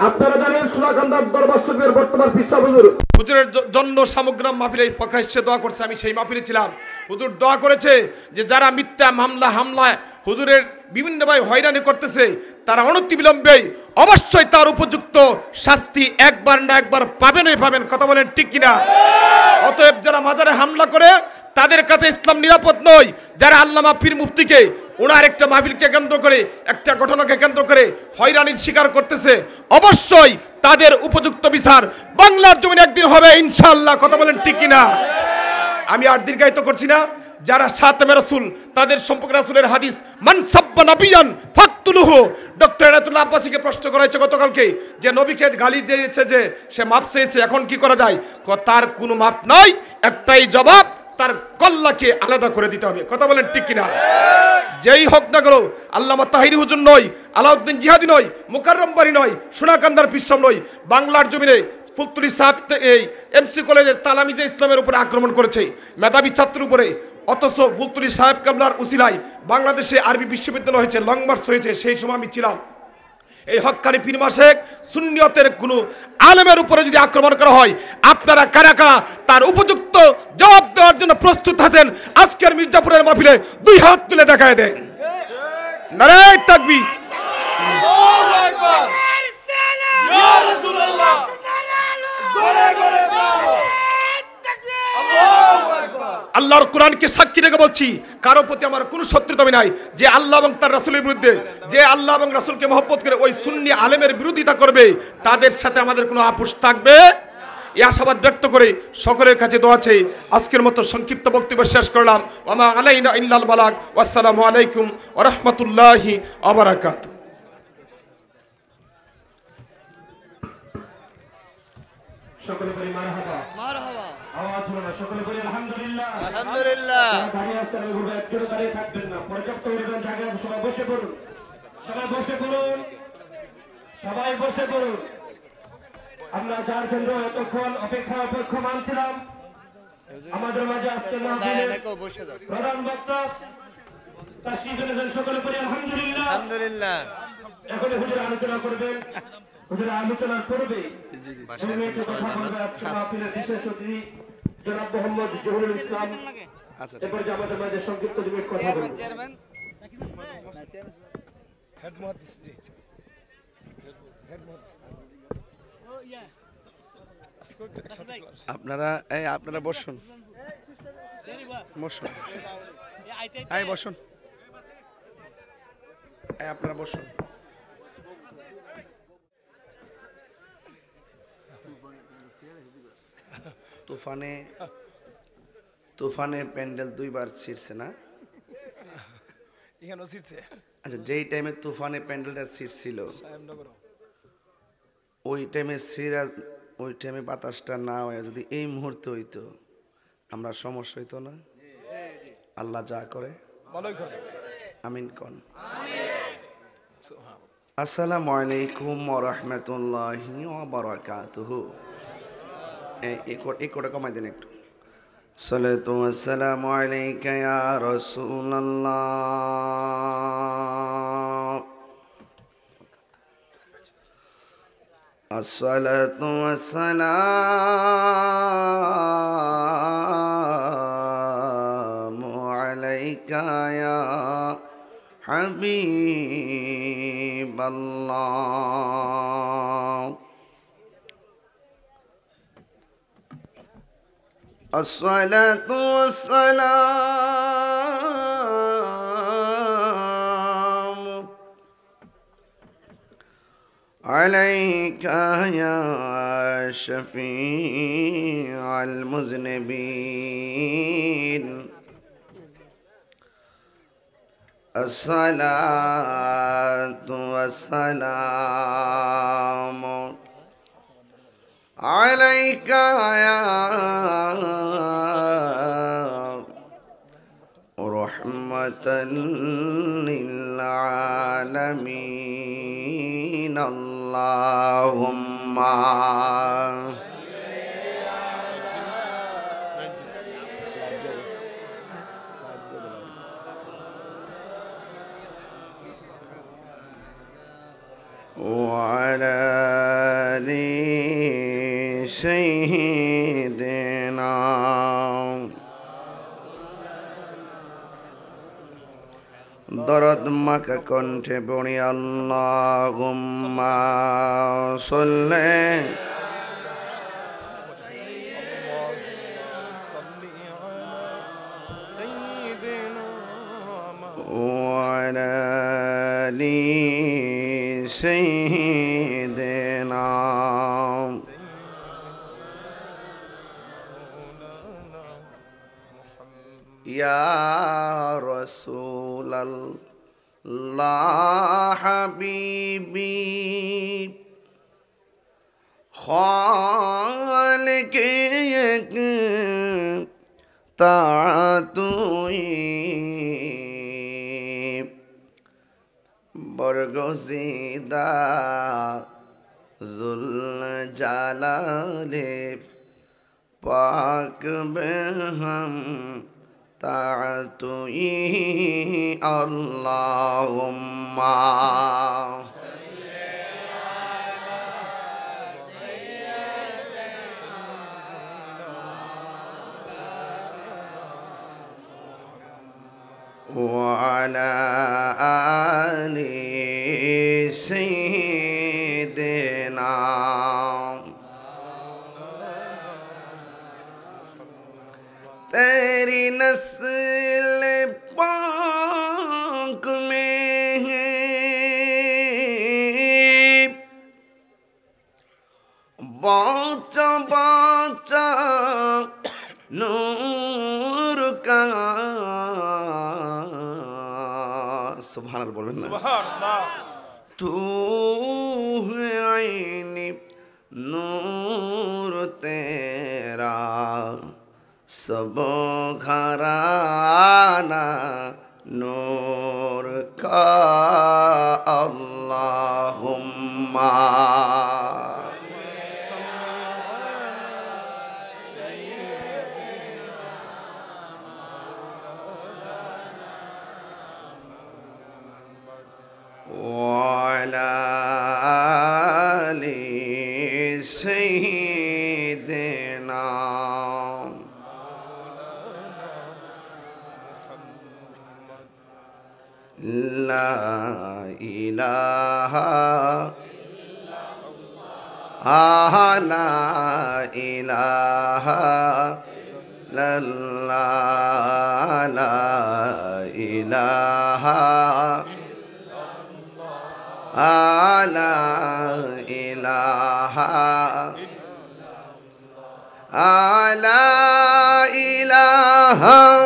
আপনারা জানেন সোনাকান্দার দরবার শরীফের বর্তমান পিসা হুজুরের জন্য সামগ্রাম মাহফিলে প্রকাশ্যে দোয়া করছে। আমি সেই মাহফিলে ছিলাম। হুজুর দোয়া করেছে যে যারা মিথ্যা হামলায় হুজুরের বিভিন্নভাবে হয়রানি করতেছে তারা অনতিবিলম্বে অবশ্যই তার উপযুক্ত শাস্তি একবার না একবার পাবেন। কথা বলেন ঠিক কিনা? অতএব যারা মাজারে হামলা করে তাদের কাছে ইসলাম নিরাপদ নয়। যারা আল্লামা পীর মুফতিকে ওনার একটা মাহফিলকে কেন্দ্র করে একটা ঘটনাকে কেন্দ্র করে হয়রানির শিকার করতেছে, অবশ্যই তাদের উপযুক্ত বিচার বাংলার জমিনে একদিন হবে ইনশাআল্লাহ। কথা বলেন ঠিক কিনা? আমি আর দীর্ঘায়িত করছি না। যারা সাতমে রাসূল তাদের সম্পর্কে রাসূলের হাদিস মান সাব্বা নাবিয়ান ফাকতুলুহু, ডক্টর এনায়েতুল্লাহ আব্বাসীকে প্রশ্ন করা হয়েছে গতকালকে যে নবীকে গালি দিয়েছে যে সে মাপ চেয়েছে, এখন কি করা যায়? তার কোনো মাপ নাই, একটাই জবাব, তার কল্লাকে আলাদা করে দিতে হবে। কথা বলেন ঠিক কিনা? যেই হোক না কেন, আল্লামা তাহিরি হুজুর নয়, আলাউদ্দিন জিহাদি নয়, মুকাররম বাড়ি নয়, সোনাকান্দার পিসম নয়, বাংলার জমিনে ফুলতুলি সাহেব এই এমসি কলেজের তালামিজে ইসলামের উপরে আক্রমণ করেছে মেধাবী ছাত্রের উপরে। অথচ ফুলতুলি সাহেব কাবলার উসিলায় বাংলাদেশে আরবি বিশ্ববিদ্যালয় হয়েছে, লং মার্চ হয়েছে। সেই সময় আমি ছিলাম। এই হক্কানি পীর মাসেক সুন্নিয়তের কোনো আলেমের উপরে যদি আক্রমণ করা হয়, আপনারা কারা কারা তার উপযুক্ত জবাব দেওয়ার জন্য প্রস্তুত আছেন? আজকের মির্জাপুরের মাহফিলে দুই হাত তুলে দেখায় দেন। নারে তাকবীর, আল্লাহু আকবার, ইয়া রাসূলুল্লাহ, গরে গরে বলো আল্লাহু আকবার। আল্লাহর কোরআনকে সাক্ষী রেখে বলছি, কারো প্রতি আমার কোনো শত্রুতা নাই। যে আল্লাহ এবং তার রাসূলের বিরুদ্ধে, যে আল্লাহ এবং রাসূলকে মহব্বত করে ওই সুন্নি আলেমের বিরোধিতা করবে, তাদের সাথে আমাদের কোনো আপোষ থাকবে? এই আশাবাদ ব্যক্ত করে সকলের কাছে দোয়া চাই আজকের মতো সংক্ষিপ্ত বক্তব্য শেষ করলাম। ওয়া মা আলাইনা ইল্লাল বালাগ। ওয়াসসালামু আলাইকুম ওয়া রাহমাতুল্লাহি ওয়া বারাকাতুহু। সকলে বলি মারহাবা, মারহাবা। আওয়াজ হলো না, সকলে বলি আলহামদুলিল্লাহ, আলহামদুলিল্লাহ। দাঁড়িয়ে আছেন ওইভাবে একজোড়ে দাঁড়িয়ে থাকবেন না, পর্যাপ্ত পরিমাণ জায়গা আছে। সবাই বসে পড়ুন, সবাই বসে পড়ুন, সবাই বসে পড়ুন। আমরা যার জন্য এতক্ষণ অপেক্ষমান ছিলাম, আমাদের মাঝে আজকে মাহফিলের প্রধান বক্তা তাশরীফ এনেছেন। সকলে বলি আলহামদুলিল্লাহ, আলহামদুলিল্লাহ। এখন হুজুর আলোচনা করবেন, হুজুর আলোচনা করবে কথা বলবে আজকে মাহফিলের বিশেষ অতিথি জনাব মোহাম্মদ জহুরুল ইসলাম। এরপর যে আমাদের মাঝে সংক্ষিপ্ত দুই কথা বলবেন হেড মুহাদ্দিস। জি, হেড মুহাদ্দিস। আপনারা বসুন, বসুন, বসুন, আপনারা বসুন। তুফানে প্যান্ডেল দুইবার ছিঁড়ছে না? আচ্ছা, যেই টাইমে তুফানে প্যান্ডেলটা ছিঁড়ছিল ওই টাইমে বাতাসটা না হয়ে যদি এই মুহূর্তে হইতো, আমরা সমস্যা হইতো না? আল্লাহ যা করে আমিন কোন। আসসালামু আলাইকুম ওয়া রাহমাতুল্লাহি ওয়া বারাকাতুহু। এই কোটা কমাই দেন একটু। সালাতু ওয়াসসালামু আলাইকা ইয়া রাসূলুল্লাহ। আসসালাতু ওয়াসসালামু আলাইকা ইয়া হাবিবাল্লাহ। الصلاة والسلام عليك يا شفيع المذنبين. الصلاة والسلام عليك يا رحمة للعالمين. اللهم وعلى سيدنا দরদ মাখা কণ্ঠে পড়ি আল্লাহুম্মা সাল্লি ওয়ালা আলি সাইয়্যিদিনা ইয়া রাসূলাল্লাহ হাবিবি খালিকে এক তাতুই বরগজিদা জুল জালালে পাক বেহম তাতুই আল্লাহুম্মা وعلى آل سيدنا तेरी नस्ल पाक में है बाचा बाचा नूर का सुभान अल्लाह बोलना सुभान अल्लाह तू है आईनी नूर तेरा सब घराना नूर का अल्लाहुम्मा وعلى آل سيدنا لا إله لا إله لا لا إله لا إله لا إله